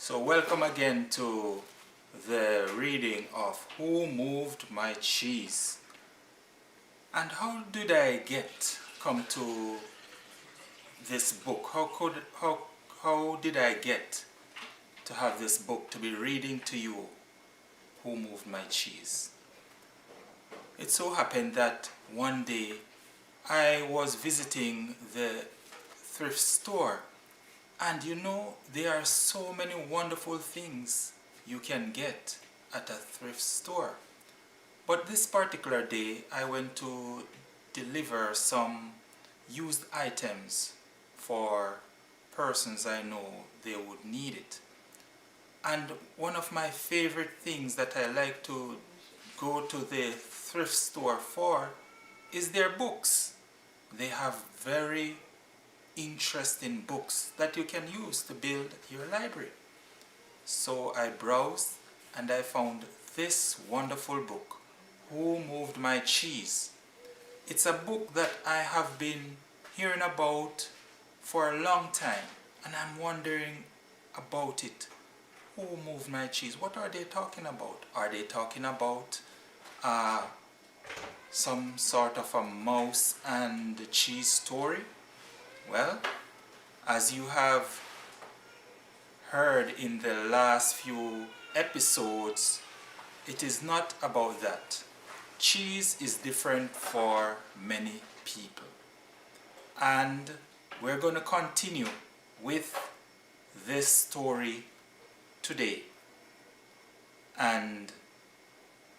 So welcome again to the reading of Who Moved My Cheese? And how did I come to this book? How did I get to have this book to be reading to you, Who Moved My Cheese? It so happened that one day I was visiting the thrift store. And you know, there are so many wonderful things you can get at a thrift store. But this particular day, I went to deliver some used items for persons I know they would need it. And one of my favorite things that I like to go to the thrift store for is their books. They have very interesting books that you can use to build your library. So I browsed and I found this wonderful book, Who Moved My Cheese? It's a book that I have been hearing about for a long time, and I'm wondering about it. Who moved my cheese? What are they talking about? Are they talking about some sort of a mouse and cheese story? Well, as you have heard in the last few episodes, it is not about that. Cheese is different for many people. And we're going to continue with this story today. And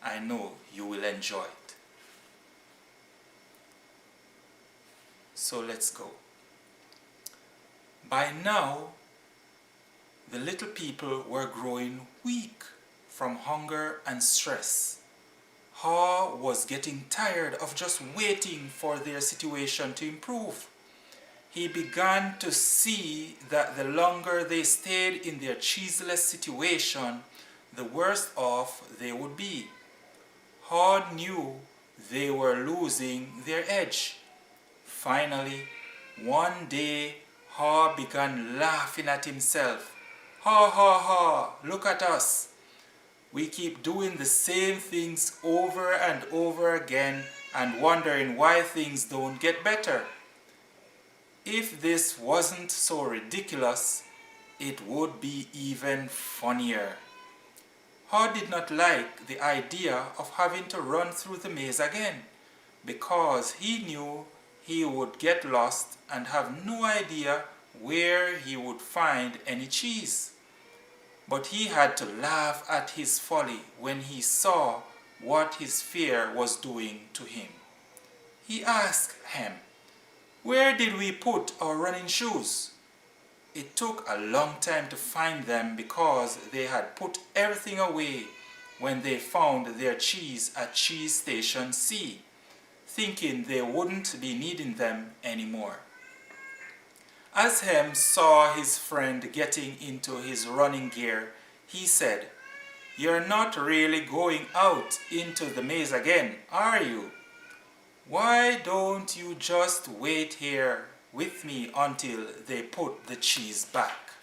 I know you will enjoy it. So let's go. By now, the little people were growing weak from hunger and stress. Haw was getting tired of just waiting for their situation to improve. He began to see that the longer they stayed in their cheeseless situation, the worse off they would be. Haw knew they were losing their edge. Finally, one day, Haw began laughing at himself. Ha ha ha, look at us. We keep doing the same things over and over again and wondering why things don't get better. If this wasn't so ridiculous, it would be even funnier. Haw did not like the idea of having to run through the maze again, because he knew he would get lost and have no idea where he would find any cheese. But he had to laugh at his folly when he saw what his fear was doing to him. He asked Hem, "Where did we put our running shoes?" It took a long time to find them because they had put everything away when they found their cheese at Cheese Station C, thinking they wouldn't be needing them anymore. As Hem saw his friend getting into his running gear, he said, "You're not really going out into the maze again, are you? Why don't you just wait here with me until they put the cheese back?"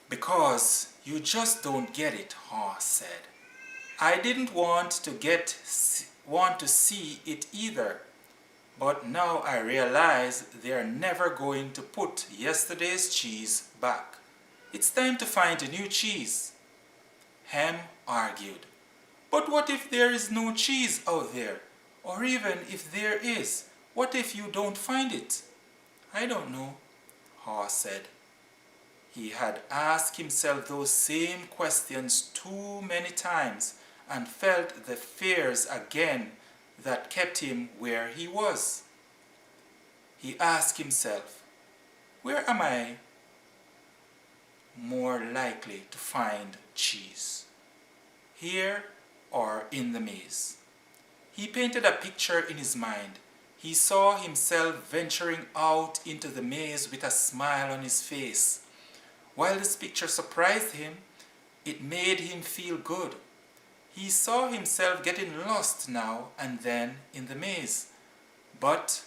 "Because you just don't get it," Haw said. "I didn't want to see it either. But now I realize they're never going to put yesterday's cheese back. It's time to find a new cheese." Hem argued, "But what if there is no cheese out there? Or even if there is, what if you don't find it?" "I don't know," Haw said. He had asked himself those same questions too many times and felt the fears again that kept him where he was. He asked himself, "Where am I more likely to find cheese? Here or in the maze?" He painted a picture in his mind. He saw himself venturing out into the maze with a smile on his face. While this picture surprised him, it made him feel good. He saw himself getting lost now and then in the maze, but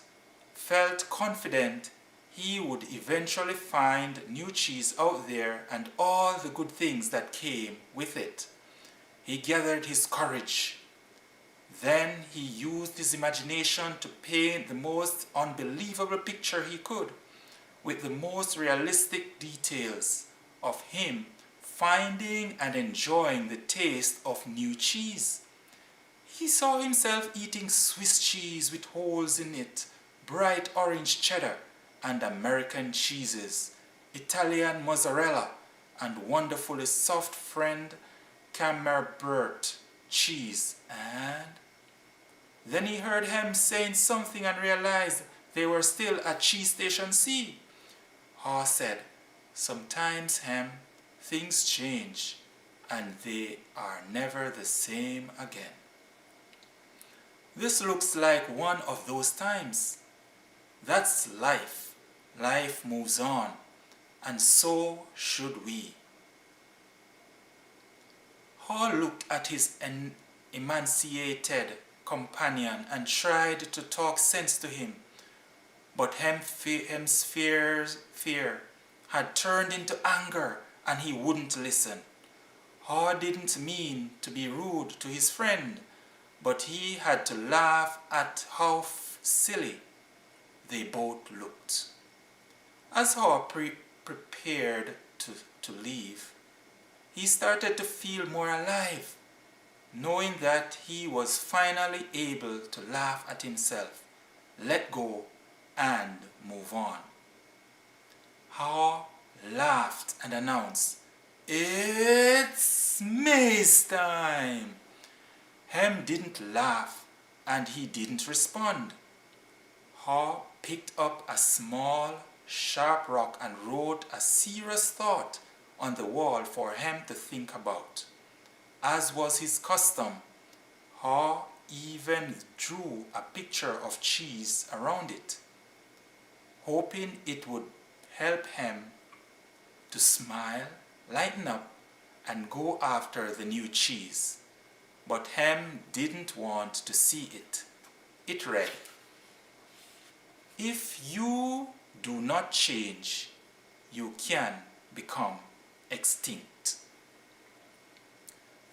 felt confident he would eventually find new cheese out there and all the good things that came with it. He gathered his courage. Then he used his imagination to paint the most unbelievable picture he could, with the most realistic details of him finding and enjoying the taste of new cheese. He saw himself eating Swiss cheese with holes in it, bright orange cheddar and American cheeses, Italian mozzarella, and wonderfully soft friend Camembert cheese. And then he heard Hem saying something and realized they were still at Cheese Station C. Haw said, "Sometimes, Hem, things change, and they are never the same again." This looks like one of those times. That's life. Life moves on, and so should we. Haw looked at his emaciated companion and tried to talk sense to him, but Hem's fear had turned into anger and he wouldn't listen. Haw didn't mean to be rude to his friend, but he had to laugh at how silly they both looked. As Haw prepared to leave, he started to feel more alive, knowing that he was finally able to laugh at himself, let go, and move on. Haw laughed and announced, "It's maze time!" Hem didn't laugh and he didn't respond. Haw picked up a small, sharp rock and wrote a serious thought on the wall for Hem to think about. As was his custom, Haw even drew a picture of cheese around it, hoping it would help Hem to smile, lighten up, and go after the new cheese. But Hem didn't want to see it. It read, "If you do not change, you can become extinct."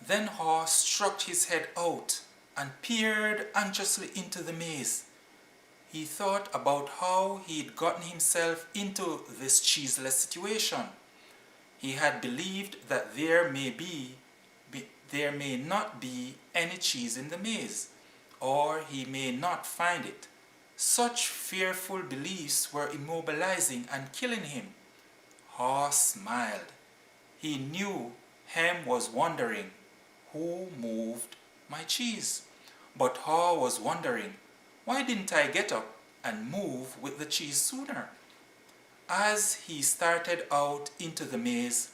Then Haw struck his head out and peered anxiously into the maze. He thought about how he'd gotten himself into this cheeseless situation. He had believed that there may not be any cheese in the maze, or he may not find it. Such fearful beliefs were immobilizing and killing him. Haw smiled. He knew Hem was wondering, who moved my cheese? But Haw was wondering, why didn't I get up and move with the cheese sooner? As he started out into the maze,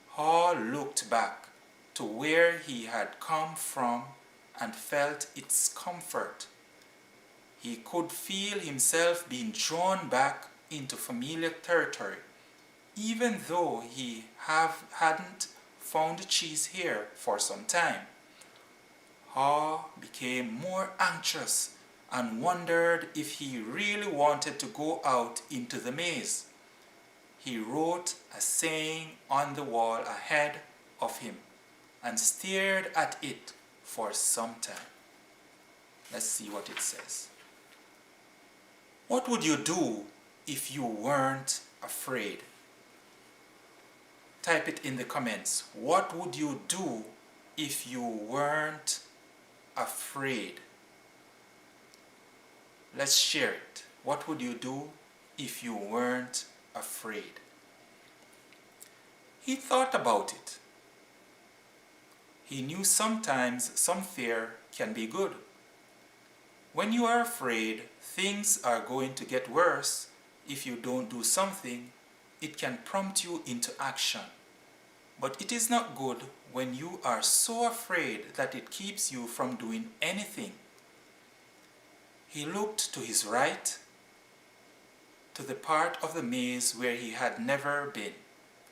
Haw looked back to where he had come from and felt its comfort. He could feel himself being drawn back into familiar territory, even though he hadn't found cheese here for some time. Haw became more anxious and wondered if he really wanted to go out into the maze. He wrote a saying on the wall ahead of him and stared at it for some time. Let's see what it says. What would you do if you weren't afraid? Type it in the comments. What would you do if you weren't afraid? Let's share it. What would you do if you weren't afraid? He thought about it. He knew sometimes some fear can be good. When you are afraid things are going to get worse, if you don't do something, it can prompt you into action. But it is not good when you are so afraid that it keeps you from doing anything. He looked to his right, to the part of the maze where he had never been,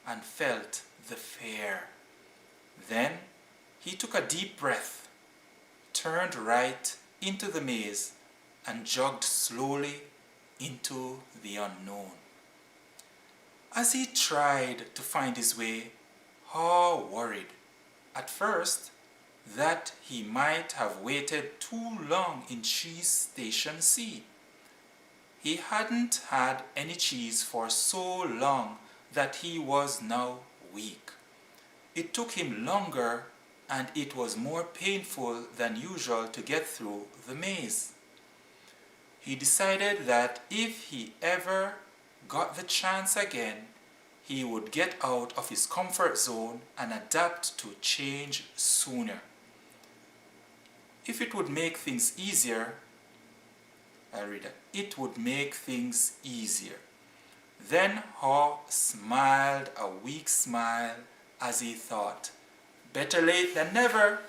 and felt the fear. Then he took a deep breath, turned right into the maze, and jogged slowly into the unknown. As he tried to find his way, Haw worried, at first, that he might have waited too long in cheese station C. He hadn't had any cheese for so long that he was now weak. It took him longer and it was more painful than usual to get through the maze. He decided that if he ever got the chance again, he would get out of his comfort zone and adapt to change sooner. If it would make things easier, it would make things easier. Then Haw smiled a weak smile as he thought, better late than never.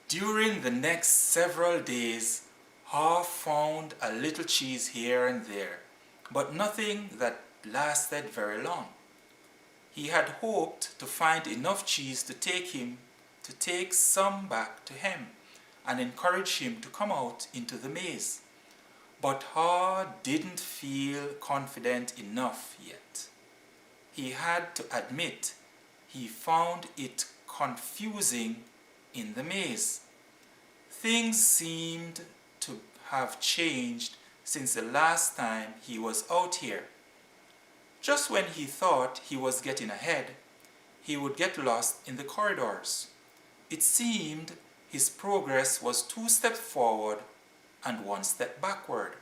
During the next several days, Haw found a little cheese here and there, but nothing that lasted very long. He had hoped to find enough cheese to take some back to him and encourage him to come out into the maze. But Haw didn't feel confident enough yet. He had to admit he found it confusing in the maze. Things seemed to have changed since the last time he was out here. Just when he thought he was getting ahead, he would get lost in the corridors. It seemed his progress was 2 steps forward and 1 step backward.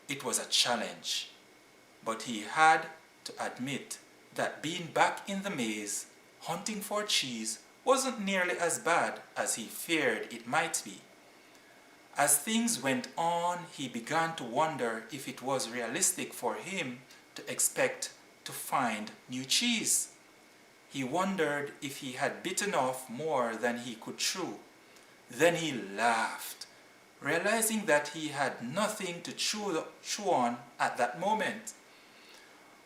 It was a challenge, but he had to admit that being back in the maze, hunting for cheese, wasn't nearly as bad as he feared it might be. As things went on, he began to wonder if it was realistic for him to expect to find new cheese. He wondered if he had bitten off more than he could chew. Then he laughed, realizing that he had nothing to chew on at that moment.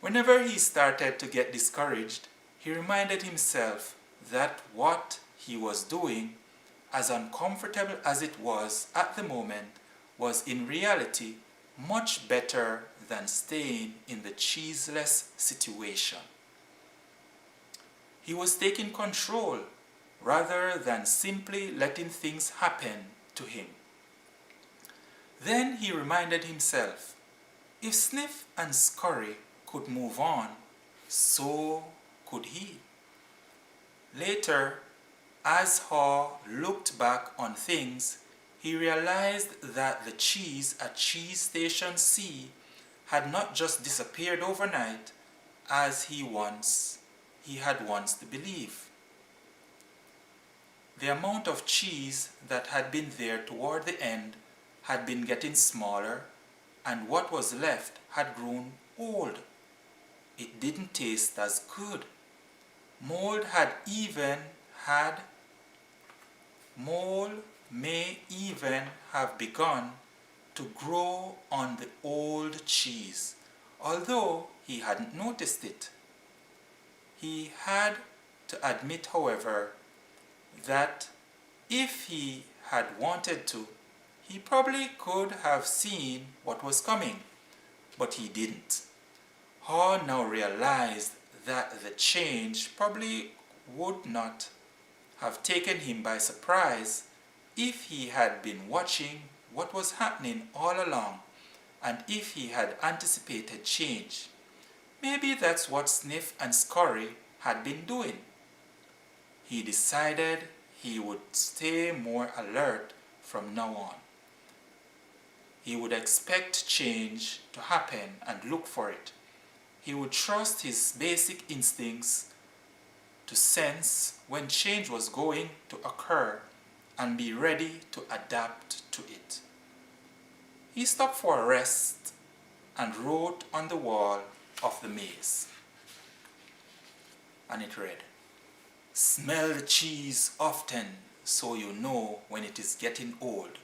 Whenever he started to get discouraged, he reminded himself that what he was doing, as uncomfortable as it was at the moment, was in reality much better than staying in the cheeseless situation. He was taking control rather than simply letting things happen to him. Then he reminded himself, if Sniff and Scurry could move on, so could he. Later, as Haw looked back on things, he realized that the cheese at Cheese Station C had not just disappeared overnight as he had once to believe. The amount of cheese that had been there toward the end had been getting smaller, and what was left had grown old. It didn't taste as good. Mold may even have begun to grow on the old cheese, although he hadn't noticed it. He had to admit, however, that if he had wanted to, he probably could have seen what was coming, but he didn't. Haw now realized that the change probably would not have taken him by surprise if he had been watching what was happening all along and if he had anticipated change. Maybe that's what Sniff and Scurry had been doing. He decided he would stay more alert from now on. He would expect change to happen and look for it. He would trust his basic instincts to sense when change was going to occur and be ready to adapt to it. He stopped for a rest and wrote on the wall of the maze. And it read, "Smell the cheese often so you know when it is getting old.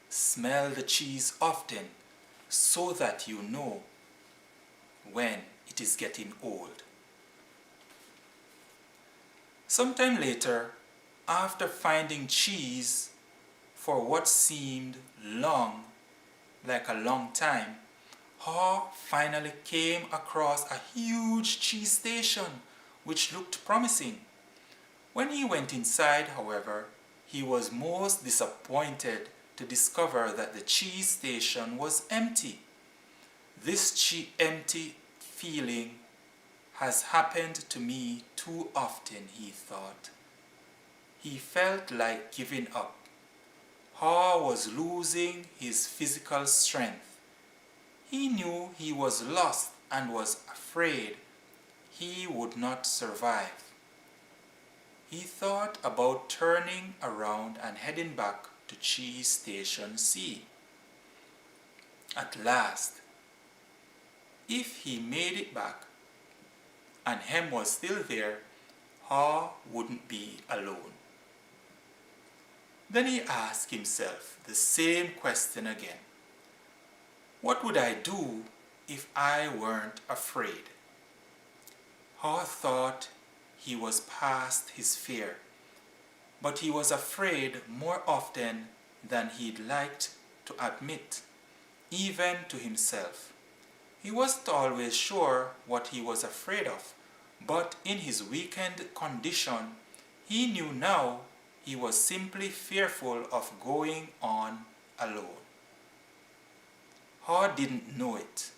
Smell the cheese often so that you know when it is getting old." Sometime later, after finding cheese for what seemed like a long time, Haw finally came across a huge cheese station which looked promising. When he went inside, however, he was most disappointed to discover that the cheese station was empty. This empty feeling has happened to me too often, he thought. He felt like giving up. Haw was losing his physical strength. He knew he was lost and was afraid he would not survive. He thought about turning around and heading back to Cheese Station C. At last, if he made it back and Hem was still there, Haw wouldn't be alone. Then he asked himself the same question again. What would I do if I weren't afraid? Haw thought he was past his fear, but he was afraid more often than he'd liked to admit, even to himself. He wasn't always sure what he was afraid of, but in his weakened condition, he knew now he was simply fearful of going on alone. Haw didn't know it,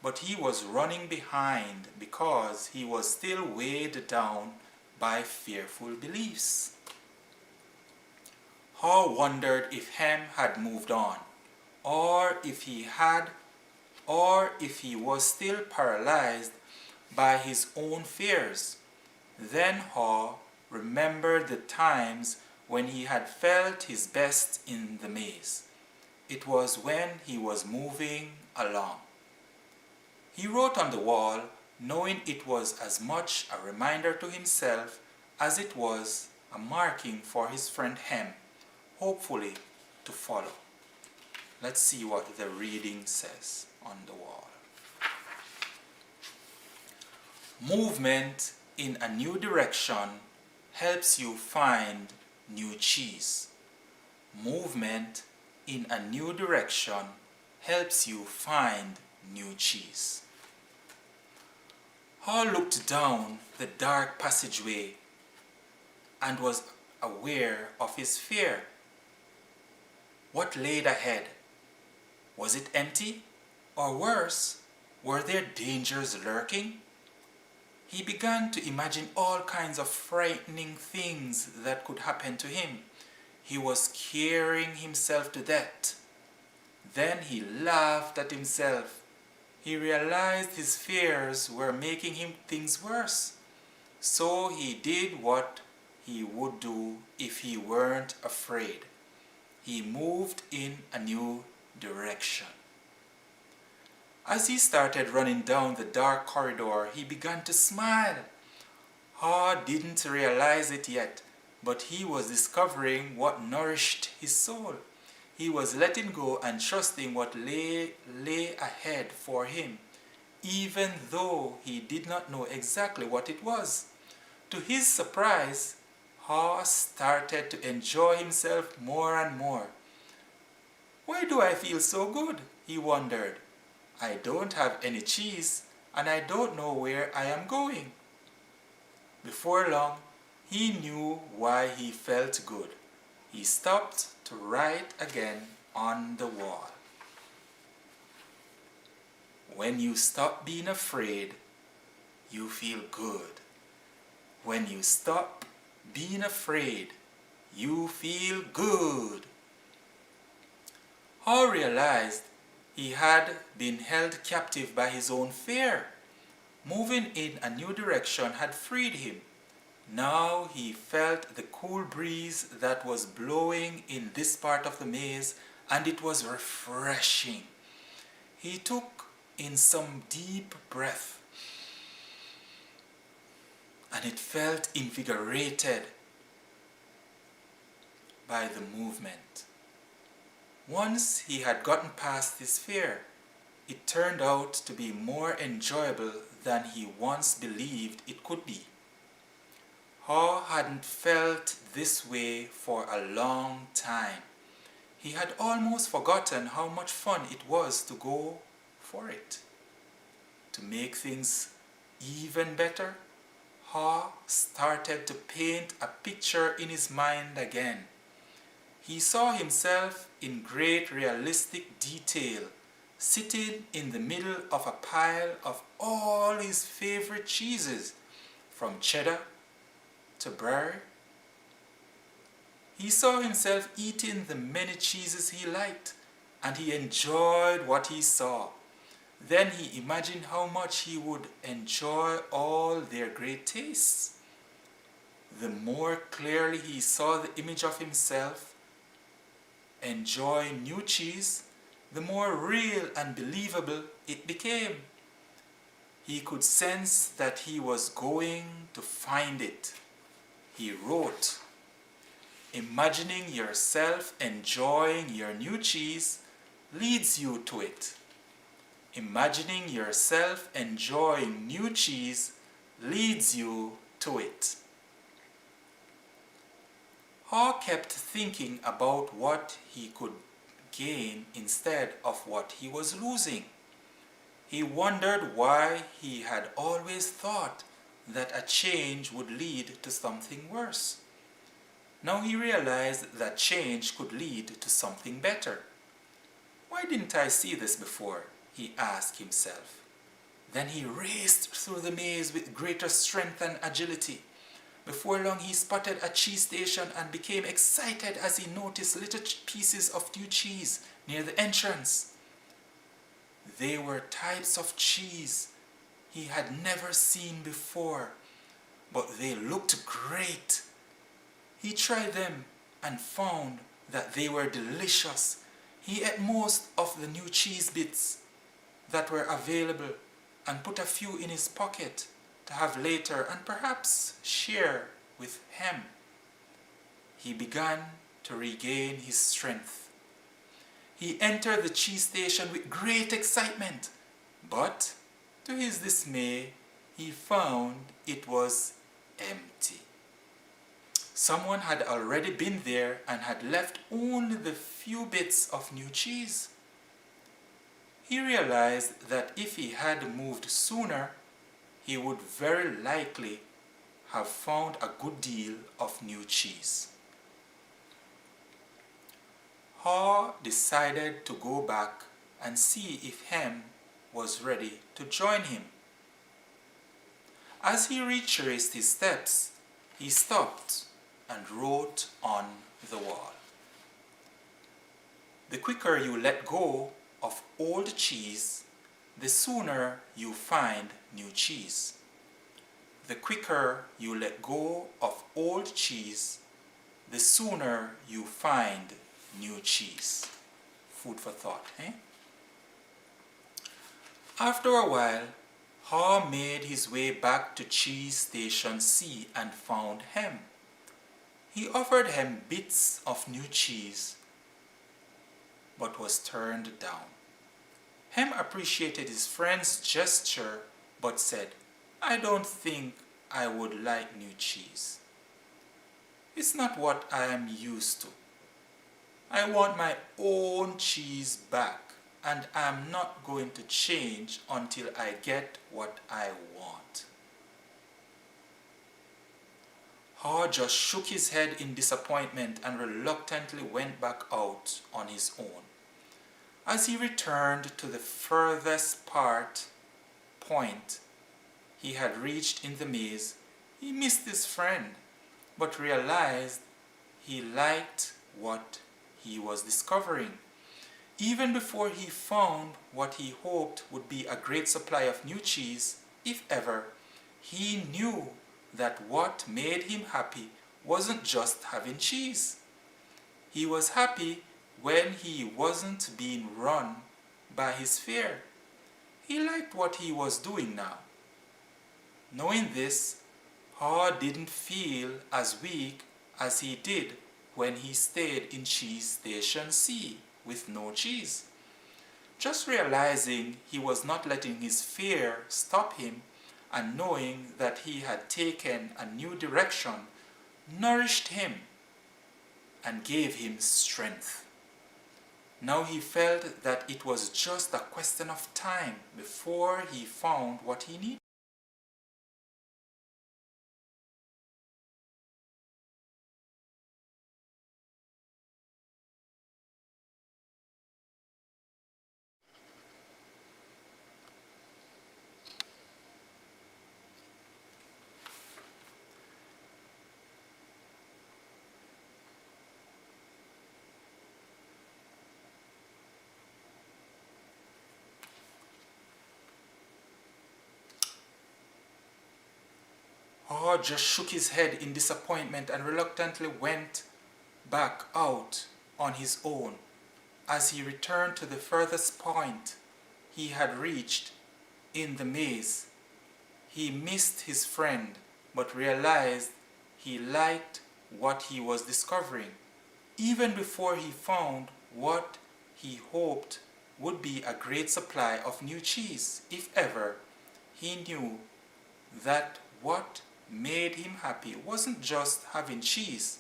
but he was running behind because he was still weighed down by fearful beliefs. Haw wondered if Hem had moved on, or if he had, or if he was still paralyzed by his own fears. Then Haw remembered the times when he had felt his best in the maze. It was when he was moving along. He wrote on the wall, knowing it was as much a reminder to himself as it was a marking for his friend Hem, hopefully to follow. Let's see what the reading says on the wall. Movement in a new direction helps you find new cheese. Movement in a new direction helps you find new cheese. Haw looked down the dark passageway and was aware of his fear. What lay ahead? Was it empty? Or worse, were there dangers lurking? He began to imagine all kinds of frightening things that could happen to him. He was scaring himself to death. Then he laughed at himself. He realized his fears were making him things worse. So he did what he would do if he weren't afraid. He moved in a new direction. As he started running down the dark corridor, he began to smile. Haw didn't realize it yet, but he was discovering what nourished his soul. He was letting go and trusting what lay ahead for him, even though he did not know exactly what it was. To his surprise, Haw started to enjoy himself more and more. Why do I feel so good? He wondered. I don't have any cheese, and I don't know where I am going. Before long, he knew why he felt good. He stopped to write again on the wall. When you stop being afraid, you feel good. When you stop being afraid, you feel good. Haw realized he had been held captive by his own fear. Moving in a new direction had freed him. Now he felt the cool breeze that was blowing in this part of the maze, and it was refreshing. He took in some deep breath, and it felt invigorated by the movement. Once he had gotten past his fear, it turned out to be more enjoyable than he once believed it could be. Haw hadn't felt this way for a long time. He had almost forgotten how much fun it was to go for it. To make things even better, Haw started to paint a picture in his mind again. He saw himself in great realistic detail, sitting in the middle of a pile of all his favorite cheeses, from cheddar to brie. He saw himself eating the many cheeses he liked, and he enjoyed what he saw. Then he imagined how much he would enjoy all their great tastes. The more clearly he saw the image of himself enjoying new cheese, the more real and believable it became. He could sense that he was going to find it. He wrote, "Imagining yourself enjoying your new cheese leads you to it. Imagining yourself enjoying new cheese leads you to it." Haw kept thinking about what he could gain instead of what he was losing. He wondered why he had always thought that a change would lead to something worse. Now he realized that change could lead to something better. "Why didn't I see this before?" he asked himself. Then he raced through the maze with greater strength and agility. Before long he spotted a cheese station and became excited as he noticed little pieces of new cheese near the entrance. They were types of cheese he had never seen before, but they looked great. He tried them and found that they were delicious. He ate most of the new cheese bits that were available and put a few in his pocket to have later and perhaps share with him. He began to regain his strength. He entered the cheese station with great excitement, but to his dismay, he found it was empty. Someone had already been there and had left only the few bits of new cheese. He realized that if he had moved sooner, he would very likely have found a good deal of new cheese. Haw decided to go back and see if Hem was ready to join him. As he retraced his steps, he stopped and wrote on the wall, "The quicker you let go of old cheese, the sooner you find new cheese. The quicker you let go of old cheese, the sooner you find new cheese." Food for thought, eh? After a while, Haw made his way back to Cheese Station C and found Hem. He offered Hem bits of new cheese, but was turned down. Hem appreciated his friend's gesture, but said, "I don't think I would like new cheese. It's not what I am used to. I want my own cheese back, and I'm not going to change until I get what I want." Haw just shook his head in disappointment and reluctantly went back out on his own. As he returned to the furthest point he had reached in the maze, he missed his friend, but realized he liked what he was discovering. Even before he found what he hoped would be a great supply of new cheese, if ever, he knew that what made him happy wasn't just having cheese. He was happy when he wasn't being run by his fear. He liked what he was doing now. Knowing this, Haw didn't feel as weak as he did when he stayed in Cheese Station C with no cheese. Just realizing he was not letting his fear stop him and knowing that he had taken a new direction nourished him and gave him strength. Now he felt that it was just a question of time before he found what he needed. Howard just shook his head in disappointment and reluctantly went back out on his own. As he returned to the furthest point he had reached in the maze, he missed his friend but realized he liked what he was discovering. Even before he found what he hoped would be a great supply of new cheese, if ever, he knew that what made him happy wasn't just having cheese.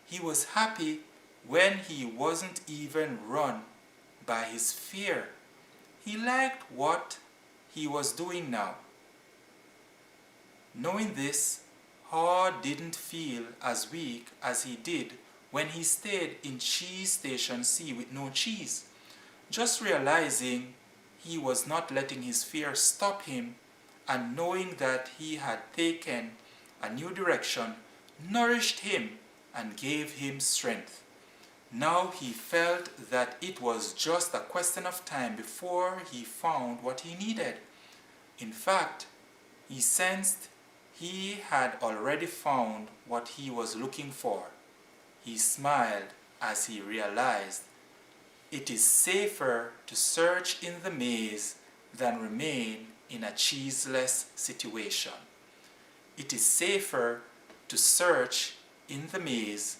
He was happy when he wasn't even run by his fear. He liked what he was doing now. Knowing this, Howard didn't feel as weak as he did when he stayed in Cheese Station C with no cheese. Just realizing he was not letting his fear stop him and knowing that he had taken a new direction nourished him and gave him strength. Now he felt that it was just a question of time before he found what he needed. In fact, he sensed he had already found what he was looking for. He smiled as he realized it is safer to search in the maze than remain in a cheeseless situation. It is safer to search in the maze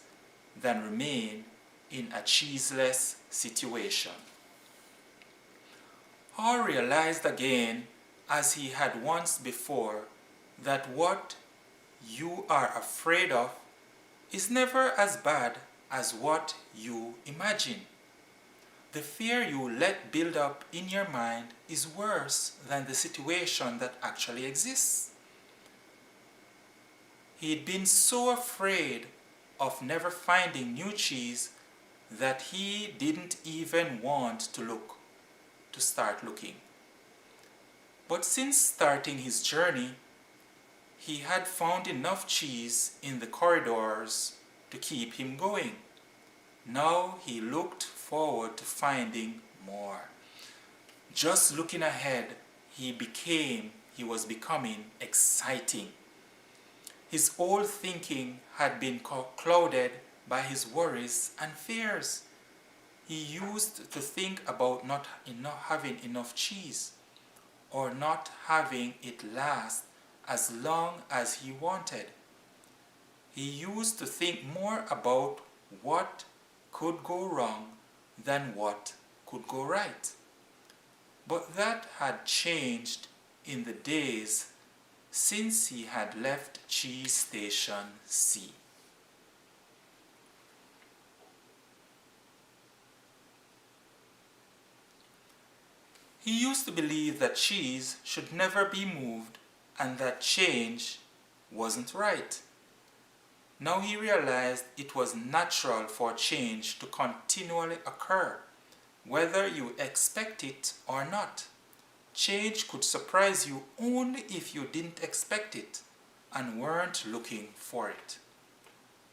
than remain in a cheeseless situation. Hall realized again, as he had once before, that what you are afraid of is never as bad as what you imagine. The fear you let build up in your mind is worse than the situation that actually exists. He'd been so afraid of never finding new cheese that he didn't even want to start looking. But since starting his journey, he had found enough cheese in the corridors to keep him going. Now he looked forward to finding more. Just looking ahead, he was becoming exciting. His old thinking had been clouded by his worries and fears. He used to think about not having enough cheese or not having it last as long as he wanted. He used to think more about what could go wrong than what could go right. But that had changed in the days since he had left Cheese Station C. He used to believe that cheese should never be moved and that change wasn't right. Now he realized it was natural for change to continually occur, whether you expect it or not. Change could surprise you only if you didn't expect it and weren't looking for it.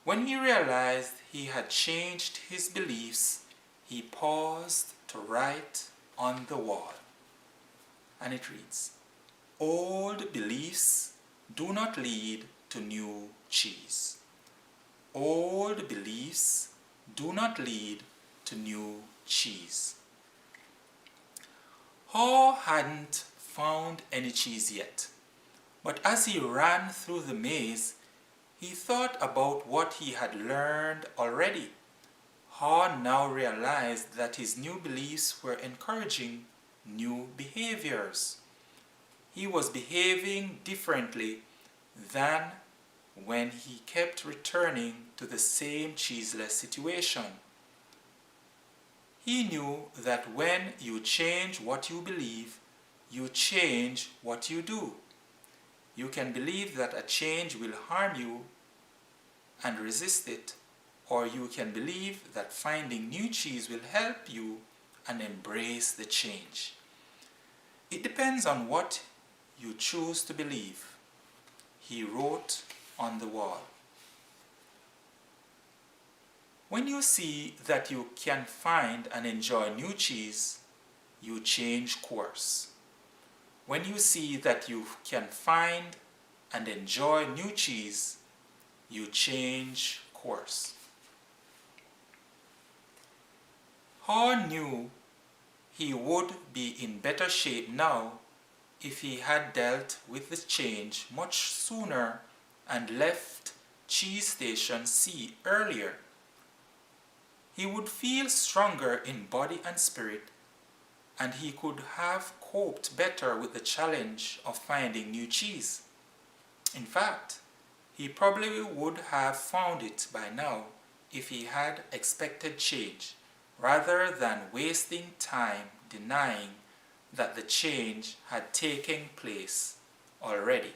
When he realized he had changed his beliefs, he paused to write on the wall. And it reads, "Old beliefs do not lead to new cheese. Old beliefs do not lead to new cheese." Haw hadn't found any cheese yet, but as he ran through the maze, he thought about what he had learned already. Haw now realized that his new beliefs were encouraging new behaviors. He was behaving differently than when he kept returning to the same cheeseless situation. He knew that when you change what you believe, you change what you do. You can believe that a change will harm you and resist it, or you can believe that finding new cheese will help you and embrace the change. It depends on what you choose to believe, he wrote on the wall. When you see that you can find and enjoy new cheese, you change course. When you see that you can find and enjoy new cheese, you change course. Haw knew he would be in better shape now if he had dealt with the change much sooner and left Cheese Station C earlier. He would feel stronger in body and spirit, and he could have coped better with the challenge of finding new cheese. In fact, he probably would have found it by now if he had expected change, rather than wasting time denying that the change had taken place already.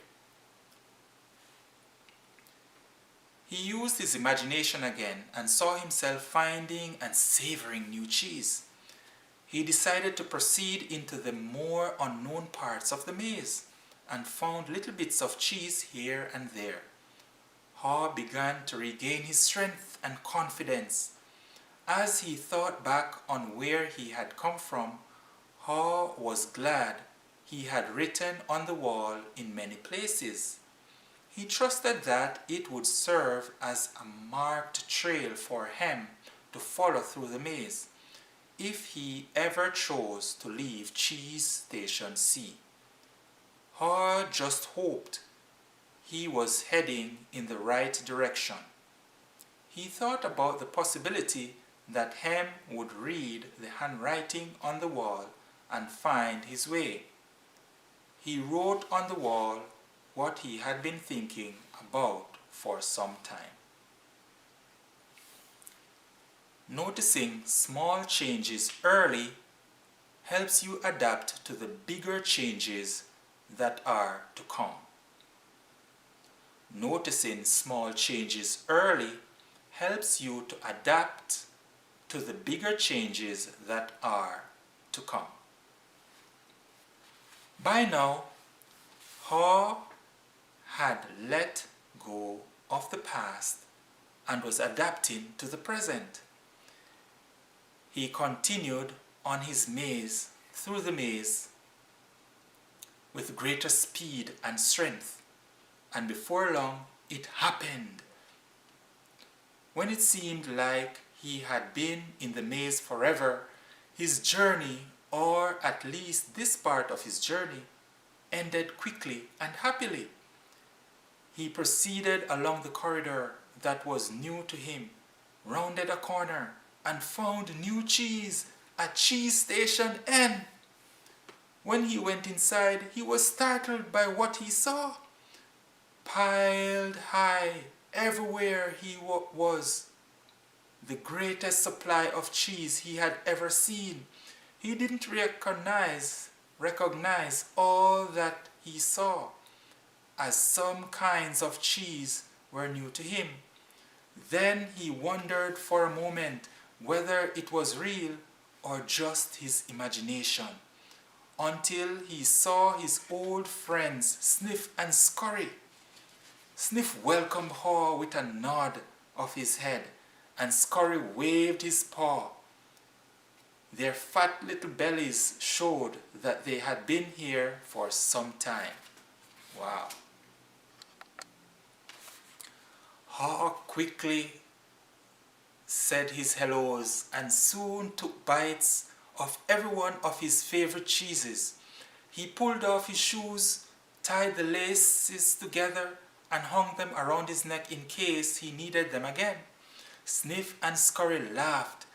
He used his imagination again and saw himself finding and savoring new cheese. He decided to proceed into the more unknown parts of the maze and found little bits of cheese here and there. Haw began to regain his strength and confidence. As he thought back on where he had come from, Haw was glad he had written on the wall in many places. He trusted that it would serve as a marked trail for him to follow through the maze if he ever chose to leave Cheese Station C. Haw just hoped he was heading in the right direction. He thought about the possibility that Hem would read the handwriting on the wall and find his way. He wrote on the wall what he had been thinking about for some time. Noticing small changes early helps you adapt to the bigger changes that are to come. Noticing small changes early helps you to adapt to the bigger changes that are to come. By now, Haw had let go of the past and was adapting to the present. He continued on his maze through the maze with greater speed and strength, and before long it happened. When it seemed like he had been in the maze forever, his journey, or at least this part of his journey, ended quickly and happily. He proceeded along the corridor that was new to him, rounded a corner, and found new cheese at Cheese Station N. When he went inside, he was startled by what he saw. Piled high everywhere he was the greatest supply of cheese he had ever seen. He didn't recognize all that he saw, as some kinds of cheese were new to him. Then he wondered for a moment whether it was real or just his imagination, until he saw his old friends Sniff and Scurry. Sniff welcomed Haw with a nod of his head, and Scurry waved his paw. Their fat little bellies showed that they had been here for some time. Wow. Haw quickly said his hellos and soon took bites of every one of his favorite cheeses. He pulled off his shoes, tied the laces together, and hung them around his neck in case he needed them again. Sniff and Scurry laughed.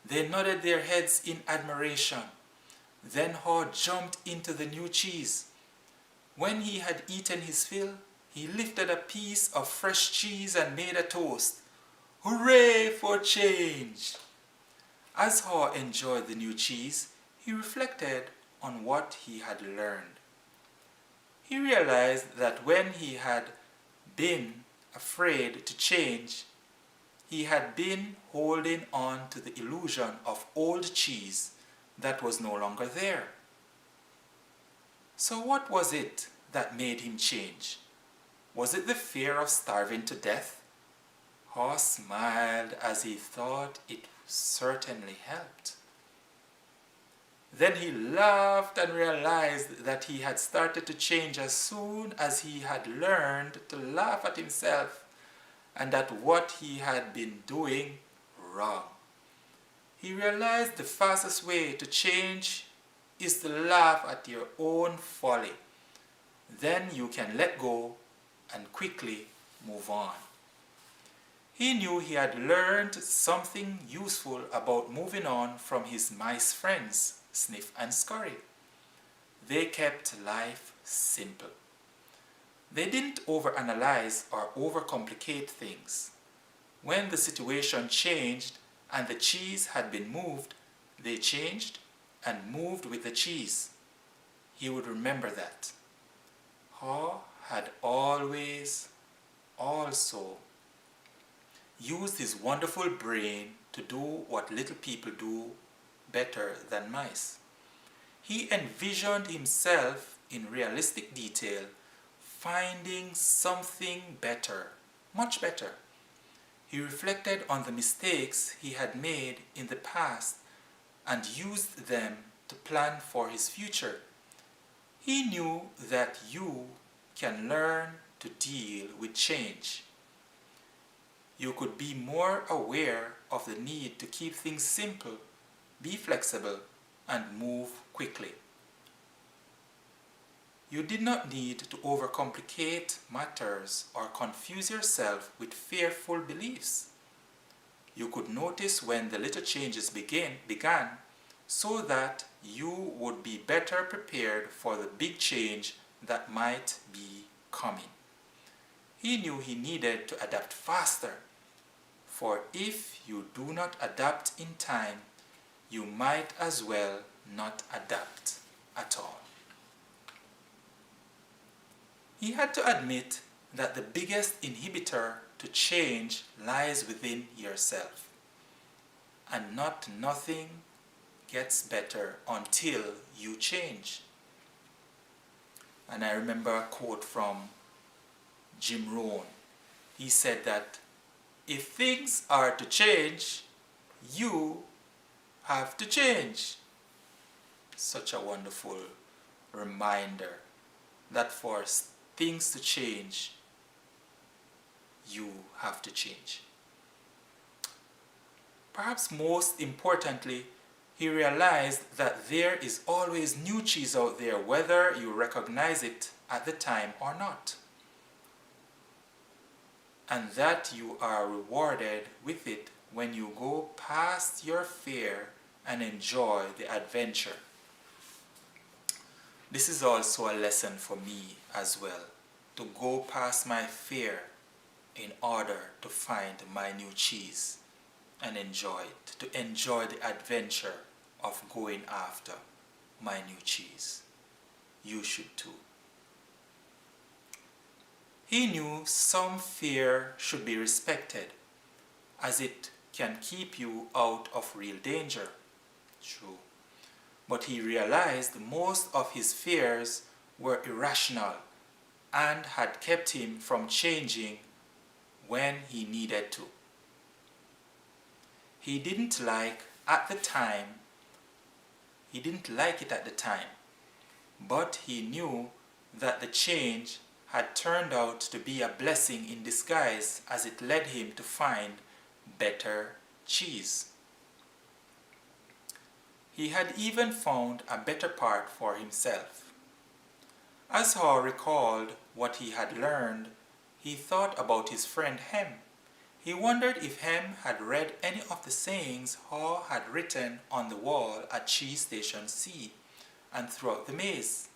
They nodded their heads in admiration. Then Haw jumped into the new cheese. When he had eaten his fill, he lifted a piece of fresh cheese and made a toast. Hooray for change! As Haw enjoyed the new cheese, he reflected on what he had learned. He realized that when he had been afraid to change, he had been holding on to the illusion of old cheese that was no longer there. So what was it that made him change? Was it the fear of starving to death? Haw smiled as he thought it certainly helped. Then he laughed and realized that he had started to change as soon as he had learned to laugh at himself and at what he had been doing wrong. He realized the fastest way to change is to laugh at your own folly. Then you can let go and quickly move on. He knew he had learned something useful about moving on from his mice friends, Sniff and Scurry. They kept life simple. They didn't overanalyze or overcomplicate things. When the situation changed and the cheese had been moved, they changed and moved with the cheese. He would remember that. Haw had always also used his wonderful brain to do what little people do better than mice. He envisioned himself in realistic detail, finding something better, much better. He reflected on the mistakes he had made in the past and used them to plan for his future. He knew that you can learn to deal with change. You could be more aware of the need to keep things simple, be flexible, and move quickly. You did not need to overcomplicate matters or confuse yourself with fearful beliefs. You could notice when the little changes began so that you would be better prepared for the big change that might be coming. He knew he needed to adapt faster, for if you do not adapt in time, you might as well not adapt at all. He had to admit that the biggest inhibitor to change lies within yourself, and nothing gets better until you change. And I remember a quote from Jim Rohn. He said that if things are to change, you have to change. Such a wonderful reminder that for things to change, you have to change. Perhaps most importantly, he realized that there is always new cheese out there, whether you recognize it at the time or not, and that you are rewarded with it when you go past your fear and enjoy the adventure. This is also a lesson for me as well, to go past my fear in order to find my new cheese and enjoy it, to enjoy the adventure of going after my new cheese. You should too. He knew some fear should be respected, as it can keep you out of real danger. True. But he realized most of his fears were irrational and had kept him from changing when he needed to. He didn't like it at the time, but he knew that the change had turned out to be a blessing in disguise, as it led him to find better cheese. He had even found a better part for himself. As Haw recalled what he had learned, he thought about his friend Hem. He wondered if Hem had read any of the sayings Haw had written on the wall at Cheese Station C and throughout the maze.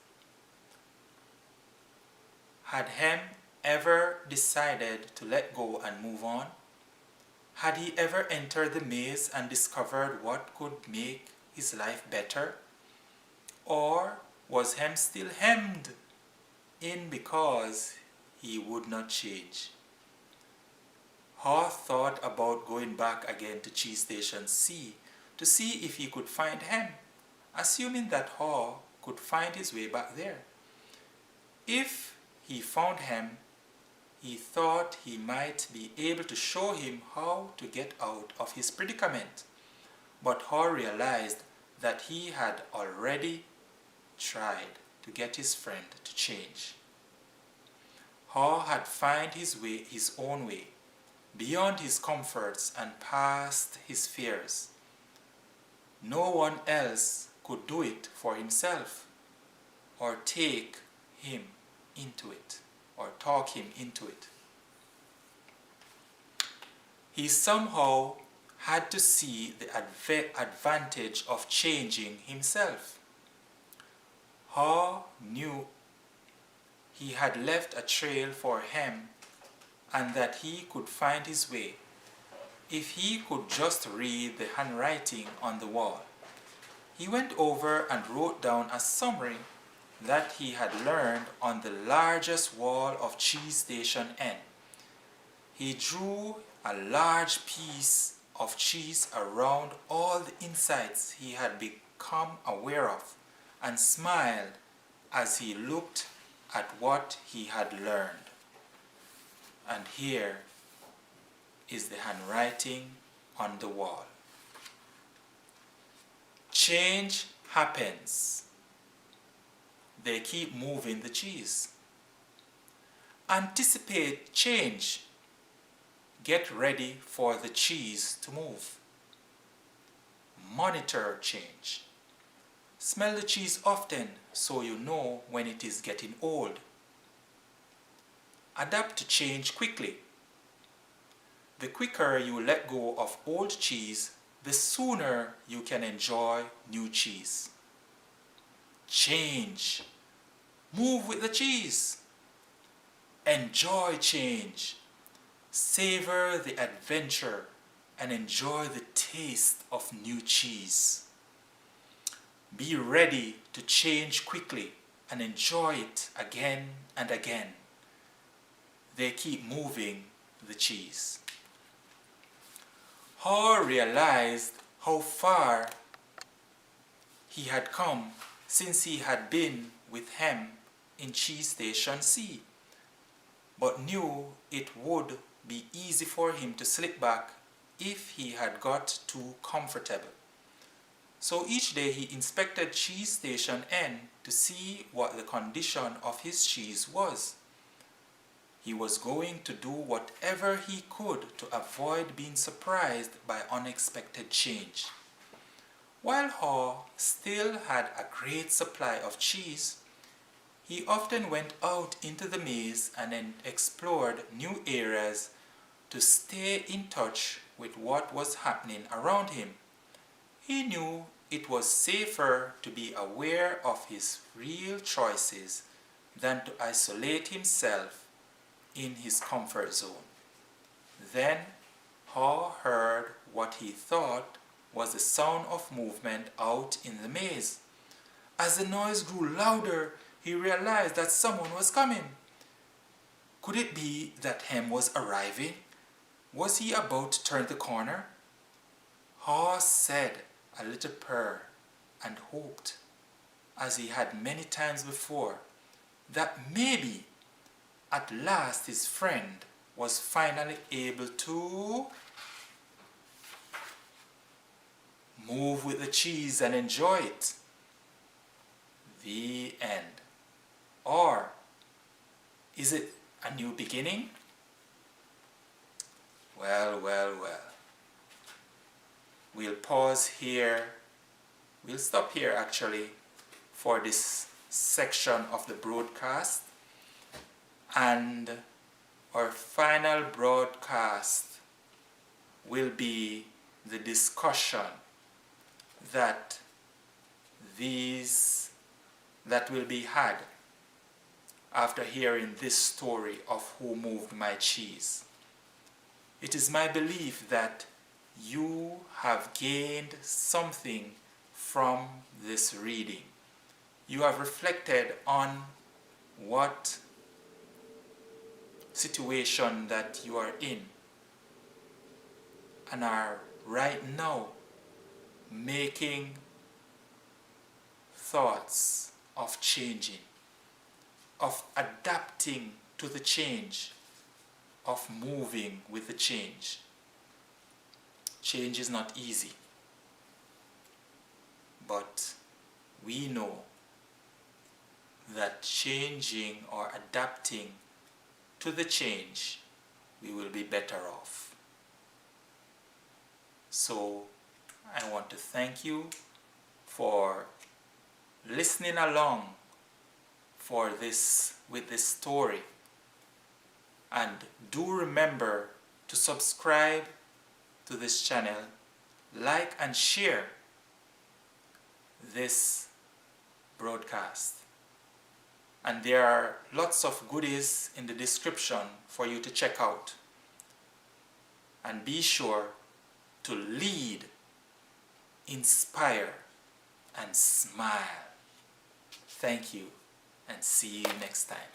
Had Hem ever decided to let go and move on? Had he ever entered the maze and discovered what could make his life better? Or was Hem still hemmed in because he would not change? Haw thought about going back again to Cheese Station C to see if he could find Hem, assuming that Haw could find his way back there. If he found Hem, he thought he might be able to show him how to get out of his predicament. But Haw realized that he had already tried to get his friend to change. Haw had found his own way, beyond his comforts and past his fears. No one else could do it for himself or take him into it or talk him into it. He somehow had to see the advantage of changing himself. Haw knew he had left a trail for him and that he could find his way if he could just read the handwriting on the wall. He went over and wrote down a summary that he had learned on the largest wall of Cheese Station N. He drew a large piece of cheese around all the insights he had become aware of and smiled as he looked at what he had learned. And here is the handwriting on the wall. Change happens. They keep moving the cheese. Anticipate change. Get ready for the cheese to move. Monitor change. Smell the cheese often so you know when it is getting old. Adapt to change quickly. The quicker you let go of old cheese, the sooner you can enjoy new cheese. Change. Move with the cheese. Enjoy change. Savor the adventure and enjoy the taste of new cheese. Be ready to change quickly and enjoy it again and again. They keep moving the cheese. Haw realized how far he had come since he had been with Hem in Cheese Station C, but knew it would be easy for him to slip back if he had got too comfortable. So each day he inspected Cheese Station N to see what the condition of his cheese was. He was going to do whatever he could to avoid being surprised by unexpected change. While Haw still had a great supply of cheese, he often went out into the maze and explored new areas to stay in touch with what was happening around him. He knew it was safer to be aware of his real choices than to isolate himself in his comfort zone. Then Haw heard what he thought was the sound of movement out in the maze. As the noise grew louder, he realized that someone was coming. Could it be that Hem was arriving? Was he about to turn the corner? Haw said a little prayer and hoped, as he had many times before, that maybe at last his friend was finally able to move with the cheese and enjoy it. The end. Or is it a new beginning? Well. We'll pause here. We'll stop here actually for this section of the broadcast. And our final broadcast will be the discussion that will be had after hearing this story of who moved my cheese. It is my belief that you have gained something from this reading. You have reflected on what situation that you are in and are right now making thoughts of changing, of adapting to the change, of moving with the change. Change is not easy, but we know that changing or adapting to the change, we will be better off. So I want to thank you for listening along with this story, and do remember to subscribe to this channel, like and share this broadcast. And there are lots of goodies in the description for you to check out. And be sure to lead, inspire, and smile. Thank you, and see you next time.